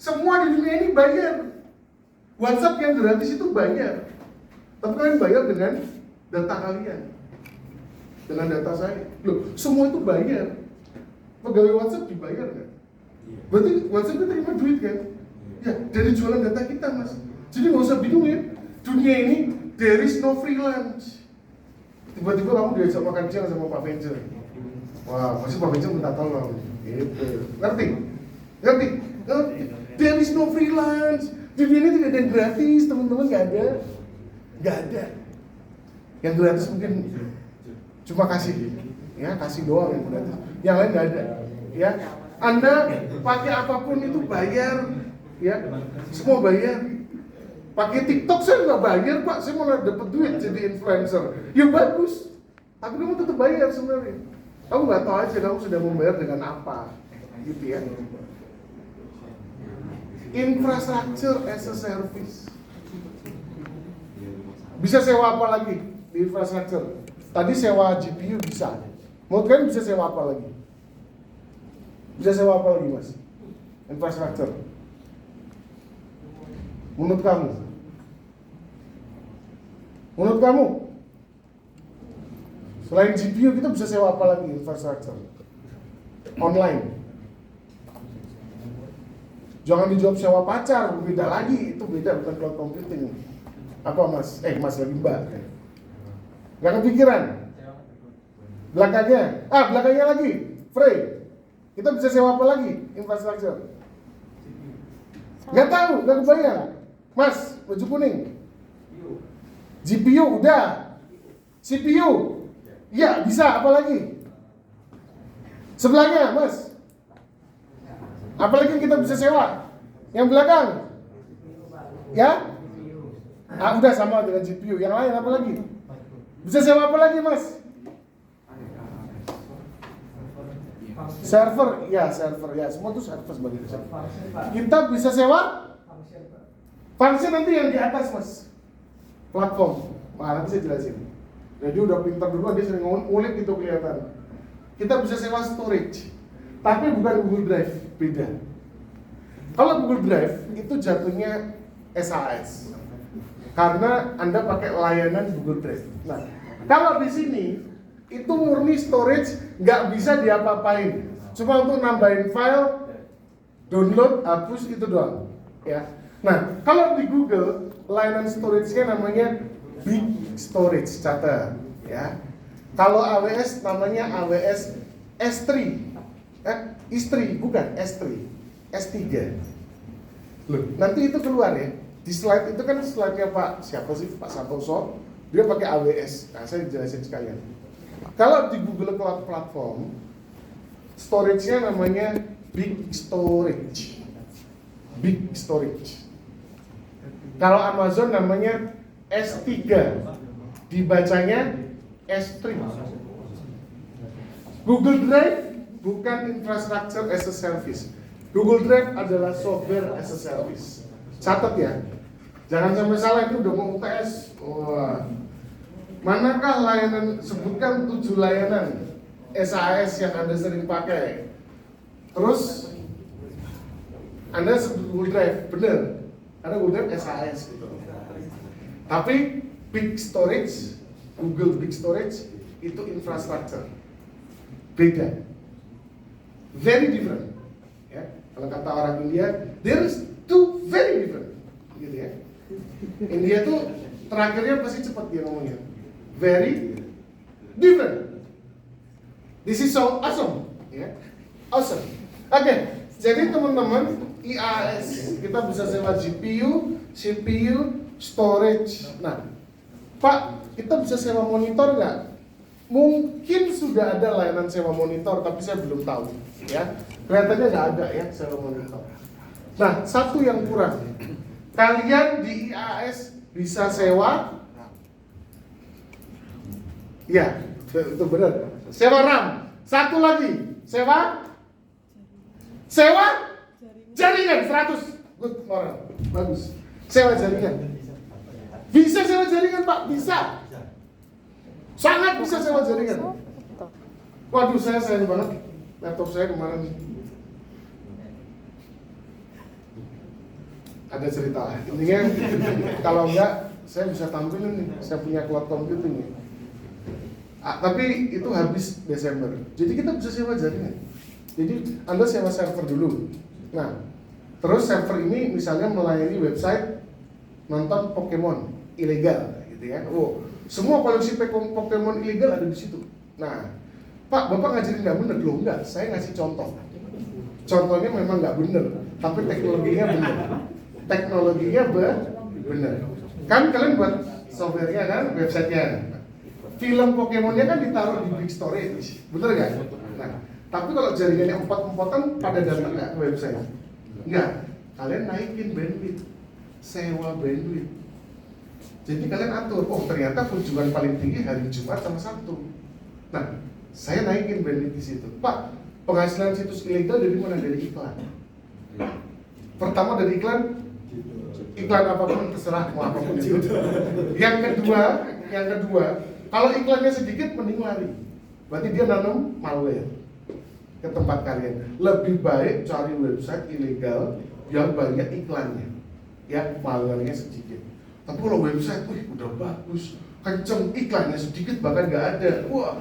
Semua di dunia ini bayar. WhatsApp yang gratis itu bayar. Tapi kalian bayar dengan data kalian, dengan data saya. Loh, semua itu bayar. Pegawai WhatsApp dibayar kan? Berarti WhatsApp itu terima duit kan? Ya, dari jualan data kita, Mas. Jadi nggak usah bingung ya. Dunia ini there is no free lunch. Tiba-tiba kamu diajak makan siang sama Pak Venture. Wah, pasti Pak Venture minta tolong. Gitu. Ngerti? There is no free lunch. Dunia ini tidak ada yang gratis, teman-teman, nggak ada. Yang gratis mungkin cuma kasih, ya kasih doang yang gratis. Yang lain nggak ada, ya. Anda pakai apapun itu bayar, ya, semua bayar. Pakai TikTok saya nggak bayar Pak, saya malah dapat duit jadi influencer. Ya bagus, tapi kamu tetap bayar sebenarnya. Kamu nggak tahu aja kamu sudah membayar dengan apa, gitu ya. Infrastructure as a service. Bisa sewa apa lagi di infrastructure? Tadi sewa GPU bisa. Menurut kalian bisa sewa apa lagi? Bisa sewa apa lagi, Mas? Infrastructure. Menurut kamu? Selain GPU kita bisa sewa apa lagi infrastructure? Online. Jangan dijawab sewa pacar, beda lagi, itu beda, bukan cloud computing. Apa Mas? Mas lagi Mbak. Gak kepikiran? Belakangnya lagi, Frey. Kita bisa sewa apa lagi infrastructure? Gak tahu, gak kebayang. Mas, baju kuning. GPU udah. CPU. Ya, bisa, apa lagi? Sebelahnya, Mas. Apalagi yang kita bisa sewa? Yang belakang? Ya? Udah sama dengan GPU. Yang lain apa lagi? Bisa sewa apa lagi, Mas? Server, ya, semua itu server sebagai server. Kita bisa sewa? Function nanti yang di atas, Mas. Platform. Nanti saya jelasin. Jadi udah pintar dulu, dia sering ngulik itu kelihatan. Kita bisa sewa storage, tapi bukan Google Drive, beda. Kalau Google Drive itu jatuhnya SAS, karena Anda pakai layanan Google Drive. Nah, kalau di sini itu murni storage, nggak bisa diapa-apain. Cuma untuk nambahin file, download, hapus itu doang. Ya. Nah, kalau di Google layanan storage-nya namanya Big Storage, catat. Ya. Kalau AWS namanya AWS S3. S3. Loh, nanti itu keluar ya. Di slide itu kan slide-nya Pak siapa sih? Pak Santoso. Dia pakai AWS. Nah, saya jelasin sekalian. Kalau di Google Cloud Platform, storage-nya namanya Big Storage. Kalau Amazon namanya S3. Dibacanya S3. Google Drive bukan infrastructure as a service. Google Drive adalah software as a service. Catat ya. Jangan sampai salah, itu udah mau UTS. Wah. Manakah layanan, sebutkan 7 layanan SAS yang Anda sering pakai. Terus Anda sebut Google Drive, benar. ada Google SAS gitu. Tapi big storage, Google big storage itu infrastructure, beda, very different. Ya, kalau kata orang India, there is two very different, gitu ya. India tuh terakhirnya pasti cepat dia ngomongnya, very different. This is so awesome, ya, awesome. Oke, jadi teman-teman IaaS kita bisa sewa GPU, CPU, storage. Nah, Pak, kita bisa sewa monitor nggak? Mungkin sudah ada layanan sewa monitor, tapi saya belum tahu. Ya, kelihatannya nggak ada ya sewa monitor. Nah, satu yang kurang. Kalian di IaaS bisa sewa? Ya, itu benar. Sewa RAM. Satu lagi, sewa jaringan 100. Good orang, bagus. Sewa jaringan. Bisa sewa jaringan, Pak? Bisa. Sangat bisa sewa jaringan. Waduh, saya sayang banget. Laptop saya kemarin ada cerita lah. Intinya kalau enggak, saya bisa tampilin nih. Saya punya cloud computing nih. Tapi itu habis Desember. Jadi kita bisa sewa jaringan. Jadi Anda sewa server dulu. Nah, terus server ini misalnya melayani website nonton Pokemon ilegal, gitu ya. Oh, semua koleksi Pokemon ilegal ada di situ. Nah, Pak, Bapak ngajarin nggak bener? Loh enggak, saya ngasih contoh. Contohnya memang nggak bener, tapi teknologinya bener. Teknologinya bener. Kan kalian buat softwarenya kan, websitenya. Film Pokemonnya kan ditaruh di big storage, bener nggak? Nah, tapi kalau jaringannya empot-empotan pada datang nggak ke website? Enggak, kalian naikin bandwidth, sewa bandwidth. Jadi kalian atur, oh ternyata kunjungan paling tinggi hari Jumat sama Sabtu. Nah, saya naikin bandwidth di situ. Pak, penghasilan situs ilegal dari mana? Dari iklan. Pertama dari iklan apapun terserah mau apapun itu. Yang kedua, kalau iklannya sedikit mending lari. Berarti dia nanam malware ke tempat kalian. Lebih baik cari website ilegal yang banyak iklannya, ya malware-nya sedikit. Tapi kalau website, udah bagus, kenceng, iklannya sedikit bahkan nggak ada, wah,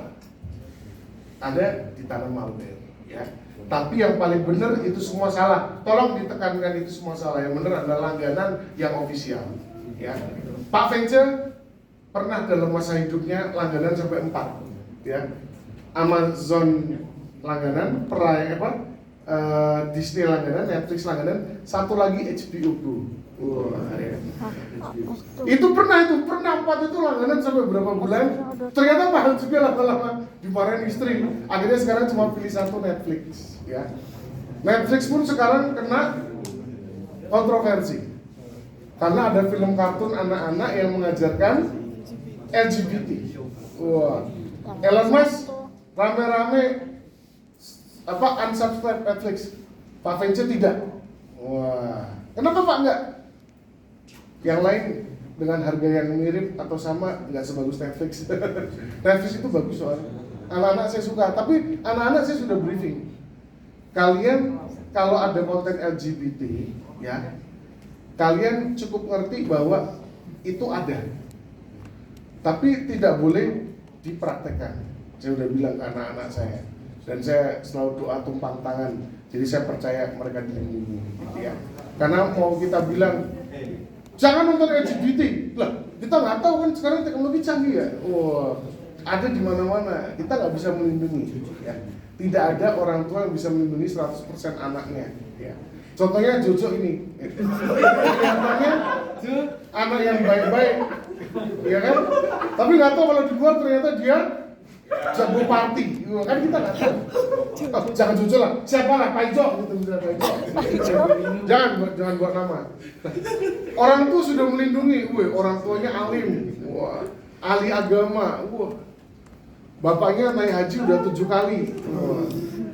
ada ditanam malware, ya. Tapi yang paling benar itu semua salah. Tolong ditekankan itu semua salah. Yang benar adalah langganan yang ofisial, ya. Pak Venture pernah dalam masa hidupnya langganan sampai 4, ya. Amazon langganan, Disney langganan, Netflix langganan, satu lagi HBO Go. Wah, ya. Itu pernah 4 itu langganan sampai berapa bulan? Ternyata mahal juga lama-lama, dimarahin istri. Akhirnya sekarang cuma pilih satu, Netflix, ya. Netflix pun sekarang kena kontroversi karena ada film kartun anak-anak yang mengajarkan LGBT. Wah, Elon Musk rame-rame unsubscribe Netflix, Pak Venture tidak. Wah, kenapa Pak enggak? Yang lain dengan harga yang mirip atau sama nggak sebagus Netflix. Netflix itu bagus soalnya. Anak-anak saya suka, tapi anak-anak saya sudah briefing. Kalian kalau ada konten LGBT, ya, kalian cukup ngerti bahwa itu ada, tapi tidak boleh dipraktekkan. Saya udah bilang ke anak-anak saya. Dan saya selalu doa tumpang tangan. Jadi saya percaya mereka dilindungi, gitu ya. Karena mau kita bilang jangan nonton LGBT, lah kita nggak tahu kan sekarang teknologi canggih ya. Wah, ada di mana-mana. Kita nggak bisa melindungi. Ya. Tidak ada orang tua yang bisa melindungi 100% anaknya. Ya. Contohnya Jojo ini. Contohnya anak yang baik-baik, ya kan? Tapi nggak tahu kalau di luar ternyata dia jago party, kan kita nggak tahu. Oh, jangan Jojo lah, siapa lah, Pak Ijo gitu, misalnya Pak Ijo. Jangan buat nama. Orang tua sudah melindungi, orang tuanya alim, wah, ahli agama, wah. Bapaknya naik haji udah 7 kali, wah.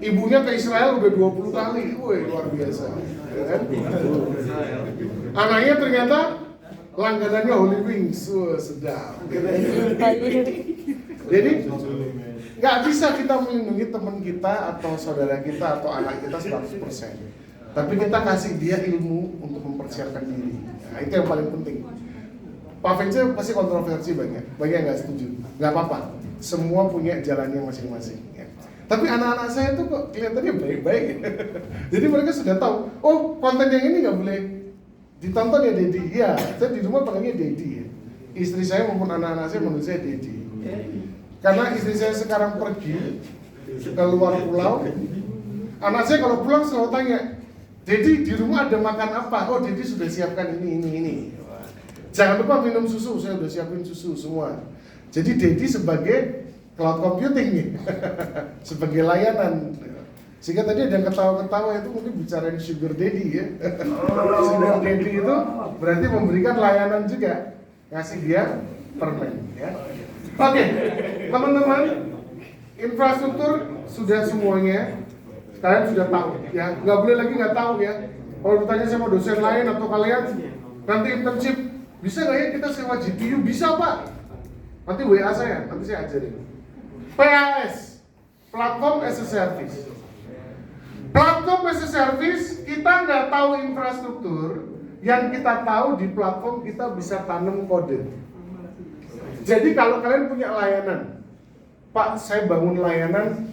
Ibunya ke Israel udah 20 kali, luar biasa. Ya kan? Anaknya ternyata langganannya Holy Wings, sedap. Jadi nggak bisa kita melindungi teman kita atau saudara kita atau anak kita 100%. tapi kita kasih dia ilmu untuk mempersiapkan diri. Nah, itu yang paling penting. Pak Vence pasti kontroversi banyak yang nggak setuju. Nggak apa-apa, semua punya jalannya masing-masing. Ya. Tapi anak-anak saya tuh kok kelihatannya baik-baik. Ya. Jadi mereka sudah tahu, oh konten yang ini nggak boleh ditonton ya Dedi. Ya, saya di rumah panggilnya Dedi. Ya. Istri saya maupun anak-anak saya menurut saya Dedi. Karena istri saya sekarang pergi ke luar pulau, anak saya kalau pulang selalu tanya, Dedi di rumah ada makan apa? Oh Dedi sudah siapkan ini. Jangan lupa minum susu, saya udah siapin susu semua. Jadi Dedi sebagai cloud computing nih, sebagai layanan. Sehingga tadi ada yang ketawa-ketawa itu mungkin bicarain sugar daddy ya. Sugar daddy itu berarti memberikan layanan juga, ngasih dia permen ya. Oke, teman-teman, infrastruktur sudah semuanya, kalian sudah tahu ya. Nggak boleh lagi nggak tahu ya. Kalau ditanya sama dosen lain atau kalian nanti internship, bisa nggak ya kita sewa GPU? Bisa Pak. Nanti WA saya, nanti saya ajarin. PaaS, Platform as a Service. Platform as a Service, kita nggak tahu infrastruktur, yang kita tahu di platform kita bisa tanam kode. Jadi kalau kalian punya layanan, Pak saya bangun layanan,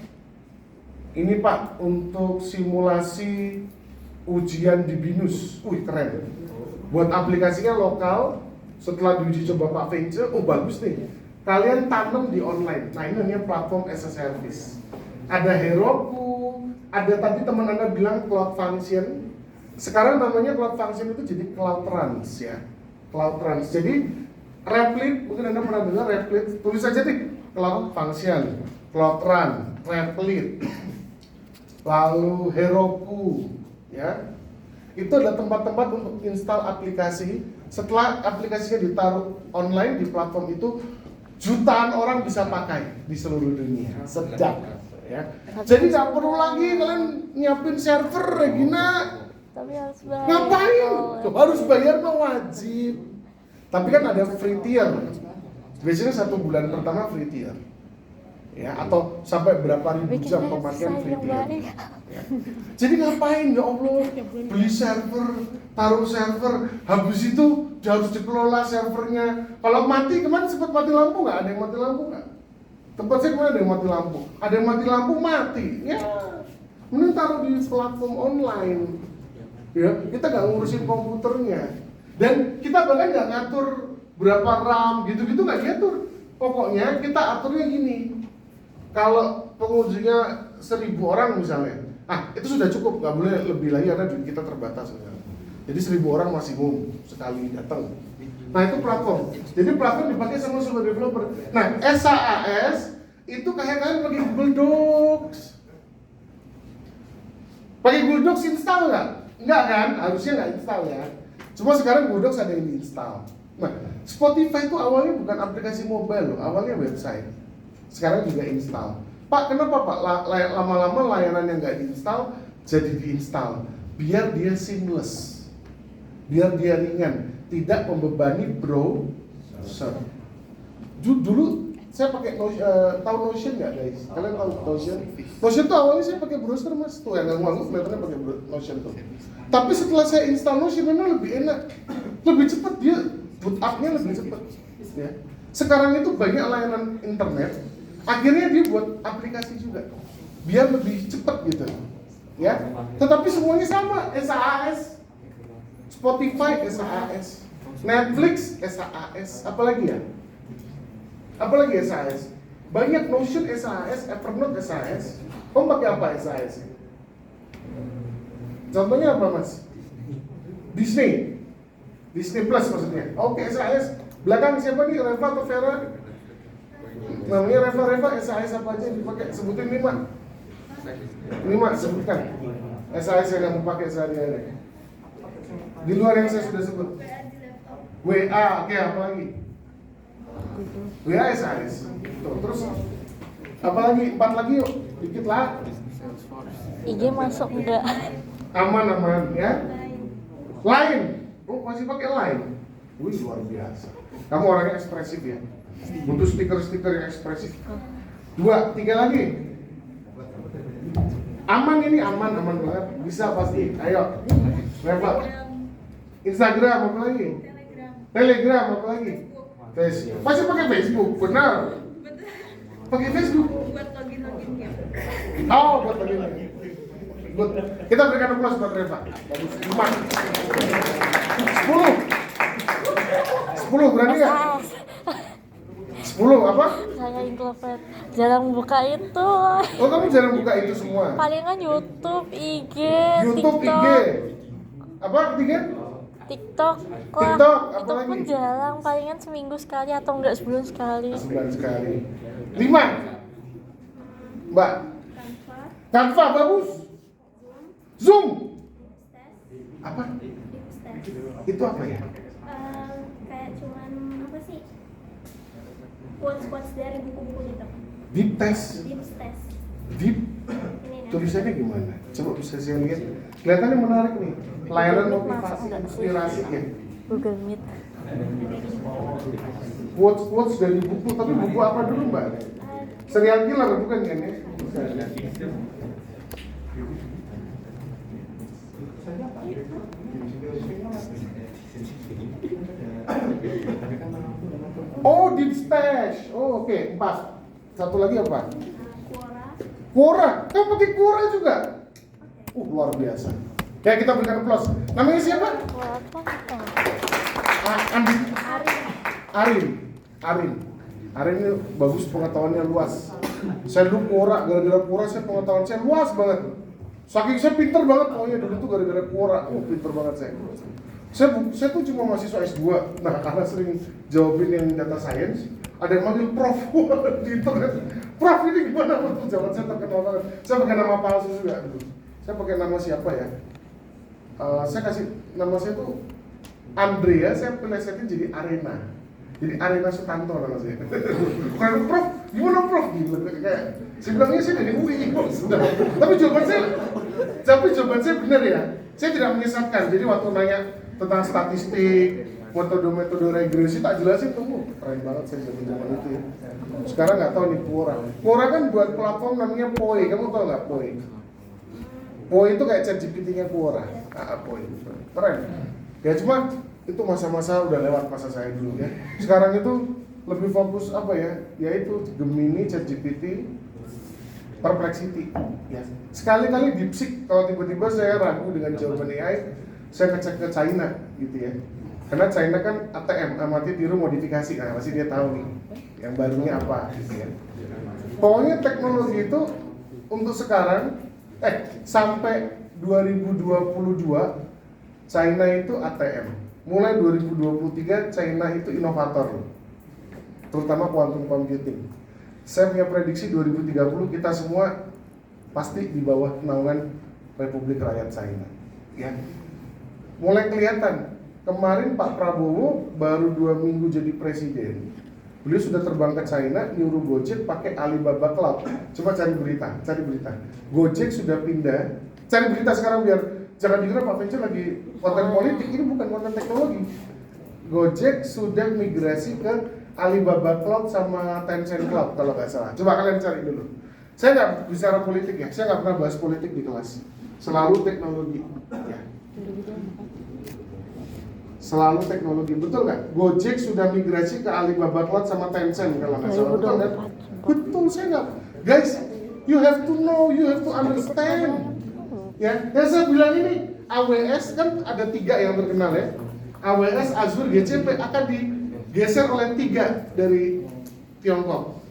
ini Pak untuk simulasi ujian di BINUS, keren. Buat aplikasinya lokal, setelah diuji coba Pak Vence, oh bagus nih. Kalian tanam di online. Nah ini namanya platform as a service. Ada Heroku, ada tadi teman Anda bilang Cloud Function. Sekarang namanya Cloud Function itu jadi Cloud Runs ya. Cloud Runs. Jadi Replit, mungkin Anda pernah dengar Replit, tulis aja nih Cloud Function, Cloud Run, Replit, lalu Heroku ya. Itu adalah tempat-tempat untuk install aplikasi. Setelah aplikasinya ditaruh online di platform itu, jutaan orang bisa pakai di seluruh dunia. Sedap ya. Jadi nggak perlu lagi kalian nyiapin server, Regina. Tapi harus bayar. Ngapain? Harus bayar mah wajib. Tapi kan ada free tier. Biasanya 1 bulan pertama free tier. Ya, atau sampai berapa ribu jam pemakaian free tier. Ya. Jadi ngapain ya Allah beli server, taruh server, habis itu harus dikelola servernya. Kalau mati kemarin sempat mati lampu nggak? Ada yang mati lampu nggak? Tempat saya kemarin ada yang mati lampu. Ada yang mati lampu mati. Ya, mending taruh di platform online. Ya, kita nggak ngurusin komputernya. Dan kita bahkan nggak ngatur berapa RAM, gitu-gitu nggak diatur. Pokoknya kita aturnya gini. Kalau pengunjungnya 1000 orang misalnya, itu sudah cukup, nggak boleh lebih lagi karena duit kita terbatas misalnya. Jadi 1000 orang maksimum sekali datang. Nah itu platform. Jadi platform dipakai sama semua developer. Nah SaaS itu kayak kalian pakai Google Docs. Pakai Google Docs install nggak? Nggak kan? Harusnya nggak install ya. Cuma sekarang Google Docs ada yang diinstal. Nah Spotify itu awalnya bukan aplikasi mobile loh, awalnya website. Sekarang juga install. Pak, kenapa Pak? Lama-lama layanan yang nggak diinstal jadi diinstal. Biar dia seamless, biar dia ringan, tidak membebani browser. Dulu saya pakai tahu Notion nggak guys? Kalian tahu Notion? Notion tuh awalnya saya pakai browser mas, tuh yang nganggu kelihatannya pakai Notion tuh. Tapi setelah saya install Notion memang lebih enak, lebih cepat dia boot up-nya lebih cepat. Ya. Sekarang itu banyak layanan internet. Akhirnya dia buat aplikasi juga, biar lebih cepat gitu, ya. Tetapi semuanya sama, SaaS, Spotify SaaS, Netflix SaaS, apalagi ya? Apalagi SaaS? Banyak Notion SaaS, Evernote SaaS. Kamu pakai apa SaaS? Contohnya apa mas? Disney Plus maksudnya. Oke SaaS. Belakang siapa nih? Reva atau Vera? Namanya Reva SaaS apa aja yang dipakai? Sebutin 5 sebutkan SaaS yang kamu pakai sehari-hari di luar yang saya sudah sebut. WA, oke apa lagi? WA SaaS. Tuh, terus apa lagi? 4 lagi yuk, dikit lah. IG masuk enggak? Aman ya. Line, masih pakai Line? Wih luar biasa. Kamu orangnya ekspresif ya. Butuh stiker yang ekspresif. 2, 3 lagi. Aman ini, aman banget. Bisa pasti. Ayo. Reva. Instagram apa lagi? Telegram apa lagi? Facebook. Masih pakai Facebook, benar. Pakai Facebook. Buat login ya. Oh, buat login. Good. Kita berikan aplaus buat Reva. Bagus. 10 berani nggak? 10 apa? Saya introvert, jarang buka itu. Oh, kamu jarang buka itu semua? Palingan YouTube, IG, YouTube, TikTok. IG. Apa ketiga? TikTok lah. TikTok, apa itu pun lagi? jarang, palingan seminggu sekali atau enggak sebulan sekali. Sebulan sekali. 5. Mbak. Canva bagus. Zoom. Apa? Itu apa ya? Kayak cuman apa sih? Quotes dari buku-buku gitu. Deep test. Deep test. Deep. Ini nih. Tulisannya gimana? Coba bisa saya lihat. Kelihatannya menarik nih. Layanan motivasi inspirasi ya. Google Meet. Quotes dari buku, tapi buku apa dulu Mbak? Serial killer bukan kan ya? Oh, deep stash. Oh, oke, 4. Satu lagi apa? Quora. Quora. Kamu pakai Quora juga? Luar biasa. Ya, kita berikan aplaus. Namanya siapa? Wah, apa? Arin ini bagus, pengetahuannya luas. Saya dulu Quora, gara-gara Quora saya pengetahuan saya luas banget. Saking saya pinter banget, pokoknya dulu tuh gara-gara Quora. Pinter banget saya. Saya tuh cuma mahasiswa S2. Nah, karena sering jawabin yang data science, ada yang manggil Prof di internet. Prof ini gimana untuk jawab? Saya terkenal banget. Saya pakai nama palsu juga dulu. Saya pakai nama siapa ya? Saya kasih nama saya tuh Andre ya, saya plesetin jadi Arena. Jadi Arena Sutanto nama saya. Bukan Prof, gimana Prof? Gila, kayak saya bilangnya saya dari UI. Tapi jawaban saya benar ya. Saya tidak menyesatkan. Jadi waktu nanya tentang statistik, metode regresi tak jelasin tuh. Keren banget saya zaman itu ya. Sekarang nggak tahu nih Quora. Quora kan buat platform namanya Poi. Kamu tahu nggak Poi? Poi itu kayak ChatGPT-nya Quora. Poi. Keren. Ya cuma itu masa-masa udah lewat masa saya dulu ya. Sekarang itu lebih fokus apa ya? Yaitu Gemini, ChatGPT, Perplexity. Ya. Sekali-kali DeepSeek kalau tiba-tiba saya ragu dengan jawaban AI, saya ngecek ke China gitu ya. Karena China kan ATM, amati tiru modifikasi. Nah, pasti dia tahu nih yang barunya apa gitu ya. Pokoknya teknologi itu untuk sekarang sampai 2022 China itu ATM. Mulai 2023 China itu inovator, terutama quantum computing. Saya punya prediksi 2030 kita semua pasti di bawah naungan Republik Rakyat China. Ya, mulai kelihatan. Kemarin Pak Prabowo baru 2 minggu jadi presiden, beliau sudah terbang ke China, nyuruh Gojek pakai Alibaba Cloud. Coba cari berita. Gojek sudah pindah. Cari berita sekarang biar jangan dikira Pak Venture lagi konten politik, ini bukan konten teknologi. Gojek sudah migrasi ke Alibaba Cloud sama Tencent Cloud kalau nggak salah. Coba kalian cari dulu. Saya nggak bicara politik ya, saya nggak pernah bahas politik di kelas. Selalu teknologi. Ya. Selalu teknologi, betul nggak? Gojek sudah migrasi ke Alibaba Cloud sama Tencent kalau nggak salah. Betul nggak? Betul, saya nggak. Guys, you have to know, you have to understand. Ya, yang saya bilang ini AWS kan ada 3 yang terkenal ya. AWS, Azure, GCP akan digeser oleh 3 dari Tiongkok.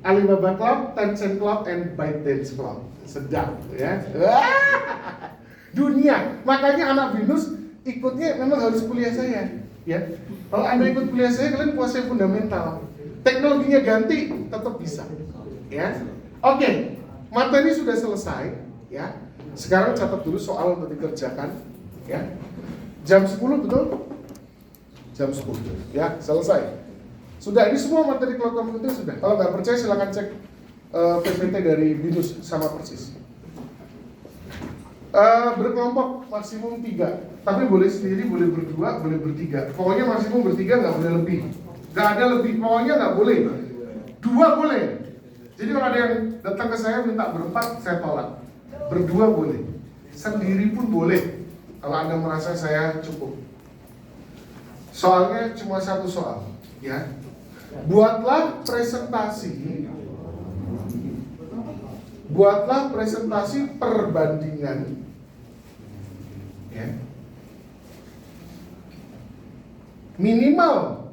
Alibaba Cloud, Tencent Cloud, and ByteDance Cloud. Sedap ya. Dunia. Makanya anak BINUS ikutnya memang harus kuliah saya. Ya. Kalau Anda ikut kuliah saya, kalian kuasai fundamental. Teknologinya ganti, tetap bisa. Ya. Oke, materi sudah selesai. Ya. Sekarang catat dulu soal untuk dikerjakan, ya. Jam 10 betul? Jam 10. Ya, selesai. Sudah, ini semua materi cloud computing sudah. Kalau nggak percaya silakan cek PPT dari BINUS sama persis. Berkelompok maksimum 3, tapi boleh sendiri, boleh berdua, boleh bertiga. Pokoknya maksimum bertiga, nggak boleh lebih. Nggak ada lebih, pokoknya nggak boleh. 2 boleh. Jadi kalau ada yang datang ke saya minta berempat, saya tolak. Berdua boleh, sendiri pun boleh. Kalau Anda merasa saya cukup. Soalnya cuma satu soal, ya. Buatlah presentasi perbandingan, ya. Minimal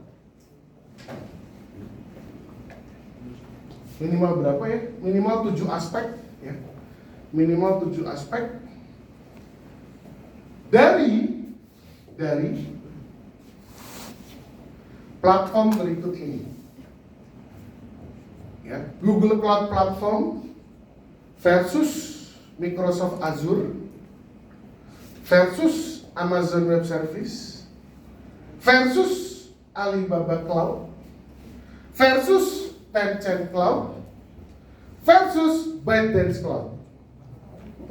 berapa ya? Minimal 7 aspek, ya. Minimal 7 aspek dari platform berikut ini, ya. Google Cloud Platform versus Microsoft Azure versus Amazon Web Service versus Alibaba Cloud versus Tencent Cloud versus ByteDance Cloud.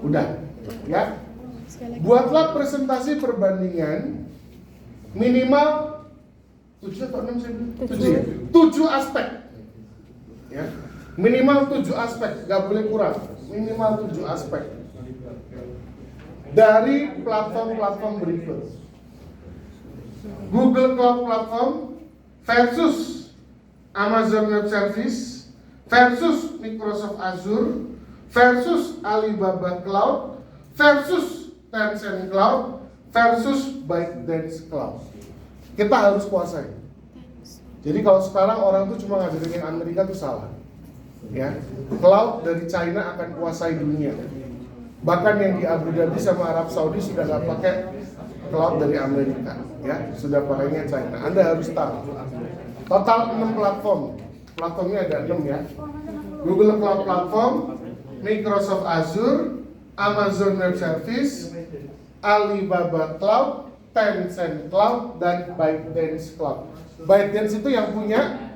Udah, ya. Buatlah presentasi perbandingan minimal 7 atau 6 saya bilang? 7 aspek, ya. Minimal 7 aspek, nggak boleh kurang. Minimal 7 aspek dari platform-platform berikut: Google Cloud Platform versus Amazon Web Service versus Microsoft Azure versus Alibaba Cloud versus Tencent Cloud versus ByteDance Cloud. Kita harus kuasai. Jadi kalau sekarang orang tuh cuma ngajarin yang Amerika tuh salah, ya. Cloud dari China akan kuasai dunia. Bahkan yang di Abu Dhabi sama Arab Saudi sudah nggak pakai cloud dari Amerika, ya, sudah pakainya China. Anda harus tahu. Total 6 platform. Platformnya ada 6, ya. Google Cloud Platform, Microsoft Azure, Amazon Web Service, Alibaba Cloud, Tencent Cloud, dan ByteDance Cloud. ByteDance itu yang punya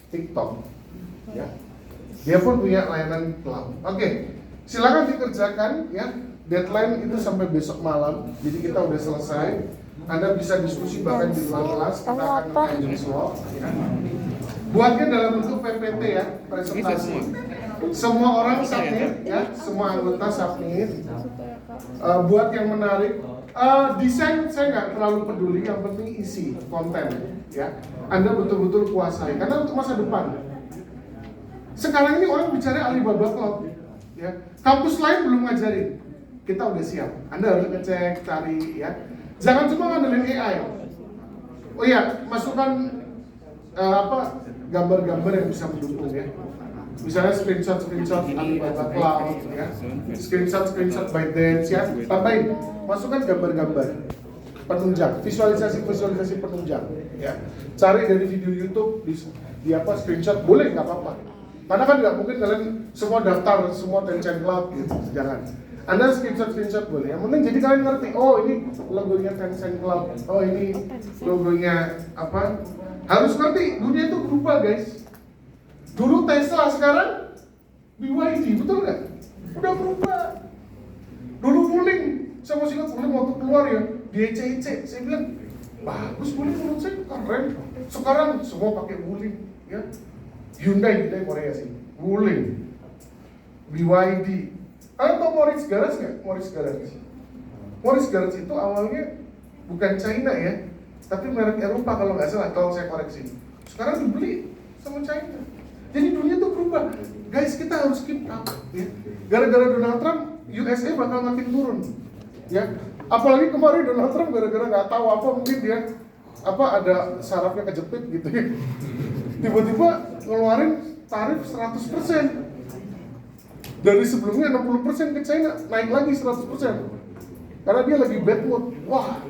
TikTok, ya. Dia pun punya layanan cloud. Oke, silakan dikerjakan, ya. Deadline itu sampai besok malam. Jadi kita udah selesai. Anda bisa diskusi bahkan di luar kelas. Kita akan nge-handle slot, ya. Buatnya dalam bentuk PPT, ya, presentasi. Semua orang submit, ya. Semua anggota submit. Buat yang menarik. Desain saya nggak terlalu peduli, yang penting isi konten, ya. Anda betul-betul kuasai karena untuk masa depan. Sekarang ini orang bicara Alibaba Cloud, ya. Kampus lain belum ngajarin, kita udah siap. Anda harus ngecek, cari, ya. Jangan cuma ngandelin AI. Oh iya, masukkan gambar-gambar yang bisa mendukung, ya. Misalnya screenshot Alibaba Cloud, ya. Screenshot ByteDance, ya. Tambahin, masukkan gambar-gambar penunjang, visualisasi penunjang, ya. Cari dari video YouTube di screenshot, boleh, nggak apa-apa. Karena kan nggak mungkin kalian semua daftar semua Tencent Cloud, gitu. Jangan. Anda screenshot boleh. Yang penting jadi kalian ngerti, oh ini logonya Tencent Cloud, oh ini logonya apa. Harus ngerti, dunia itu berubah, guys. Dulu Tesla, sekarang BYD, betul nggak? Udah berubah. Dulu Wuling, saya masih ingat Wuling waktu keluar, ya, di ECIC, saya bilang bagus Wuling, menurut saya keren. Sekarang semua pakai Wuling, ya. Hyundai Korea sih, Wuling, BYD. Kalian tau Morris Garage nggak? Morris Garage itu awalnya bukan China, ya, tapi merek Eropa kalau nggak salah, kalau saya koreksi. Sekarang dibeli sama China. Jadi dunia tuh berubah, guys. Kita harus keep up, ya. Gara-gara Donald Trump, USA bakal makin turun, ya. Apalagi kemarin Donald Trump gara-gara nggak tahu apa, mungkin dia ada sarafnya kejepit gitu, ya. Tiba-tiba ngeluarin tarif 100%. Dari sebelumnya 60% ke China, naik lagi 100%. Karena dia lagi bad mood. Wah,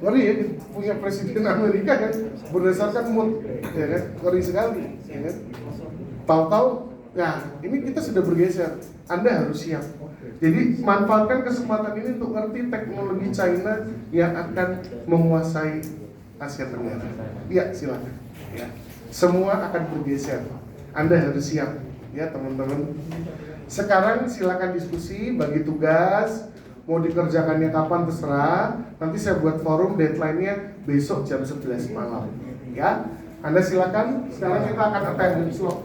ngeri, ya, punya presiden Amerika kan berdasarkan mood, ya kan, ngeri sekali, ya kan. Tahu-tahu, ya ini kita sudah bergeser. Anda harus siap. Jadi manfaatkan kesempatan ini untuk ngerti teknologi China yang akan menguasai Asia Tenggara. Ya, silakan. Ya. Semua akan bergeser. Anda harus siap, ya teman-teman. Sekarang silakan diskusi, bagi tugas, mau dikerjakannya kapan terserah. Nanti saya buat forum, deadline-nya besok jam 11 malam, ya. Anda silakan. Sekarang kita akan attendance slot.